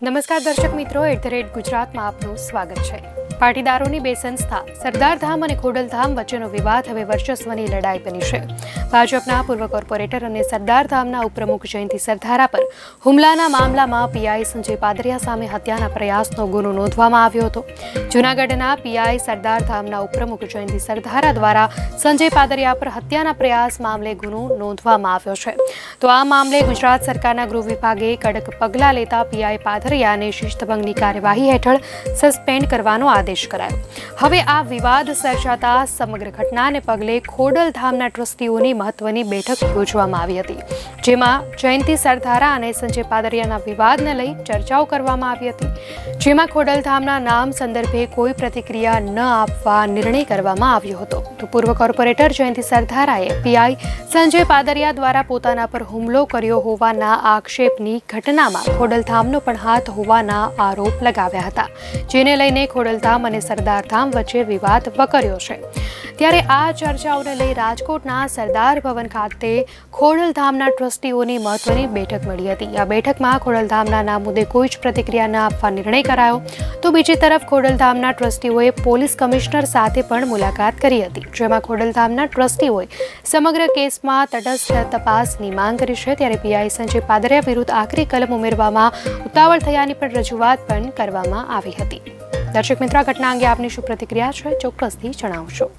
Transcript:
નમસ્કાર દર્શક મિત્રો, @ગુજરાતમાં આપનું સ્વાગત છે। પાટીદારોની બે સંસ્થા સરદારધામ અને ખોડલધામ વચ્ચેનો વિવાદ હવે વર્ચસ્વની લડાઈ બની છે। ભાજપના પૂર્વ કોર્પોરેટર અને સરદારધામના ઉપપ્રમુખ જયંતિ સરધારા પર હુમલાના મામલામાં પીઆઈ સંજય પાદરિયા સામે હત્યાના પ્રયાસનો ગુનો નોંધવામાં આવ્યો હતો। જૂનાગઢના પીઆઈ સરદારધામના ઉપપ્રમુખ જયંતિ સરધારા દ્વારા સંજય પાદરિયા પર હત્યાના પ્રયાસ મામલે ગુનો નોંધવામાં આવ્યો છે। તો આ મામલે ગુજરાત સરકારના ગૃહ વિભાગે કડક પગલાં લેતા પીઆઈ પાદરિયાને શિસ્તભંગની કાર્યવાહી હેઠળ સસ્પેન્ડ કરવાનો આદેશ કરાયો। હવે આ વિવાદ સર્જાતા સમગ્ર ઘટનાને પગલે ખોડલધામના ટ્રસ્ટીઓની મહત્વની બેઠક યોજવામાં આવી હતી, જેમાં જયંતિ સરધારા અને સંજય પાદરિયાના વિવાદને લઈ ચર્ચાઓ કરવામાં આવી હતી, જેમાં ખોડલધામના નામ સંદર્ભે કોઈ પ્રતિક્રિયા ન આપવા નિર્ણય કરવામાં આવ્યો હતો। તો પૂર્વ કોર્પોરેટર જયંતિ સરધારાએ પીઆઈ સંજય પાદરિયા દ્વારા પોતાના પર હુમલો કર્યો હોવાના આક્ષેપની ઘટનામાં ખોડલધામનો પણ હાથ હોવાના આરોપ લગાવ્યા હતા, જેને લઈને ખોડલધામ અને સરદારધામ વચ્ચે વિવાદ વકર્યો છે। ત્યારે આ ચર્ચાઓને લઈ રાજકોટના સરદાર ભવન ખાતે ખોડલધામના ટ્રસ્ટીઓની મહત્વની બેઠક મળી હતી। આ બેઠકમાં ખોડલધામના નામ મુદ્દે કોઈ જ પ્રતિક્રિયા ન આપવા નિર્ણય કરાયો। તો બીજી તરફ ખોડલધામના ટ્રસ્ટીઓએ પોલીસ કમિશનર સાથે પણ મુલાકાત કરી હતી, જેમાં ખોડલધામના ટ્રસ્ટીઓએ સમગ્ર કેસમાં તટસ્થ તપાસની માંગ કરી છે। ત્યારે પીઆઈ સંજય પાદરિયા વિરુદ્ધ આકરી કલમ ઉમેરવામાં ઉતાવળ થયાની પણ રજૂઆત પણ કરવામાં આવી હતી। દર્શક મિત્રો, આ ઘટના અંગે આપની શું પ્રતિક્રિયા છે, ચોક્કસથી જણાવશો।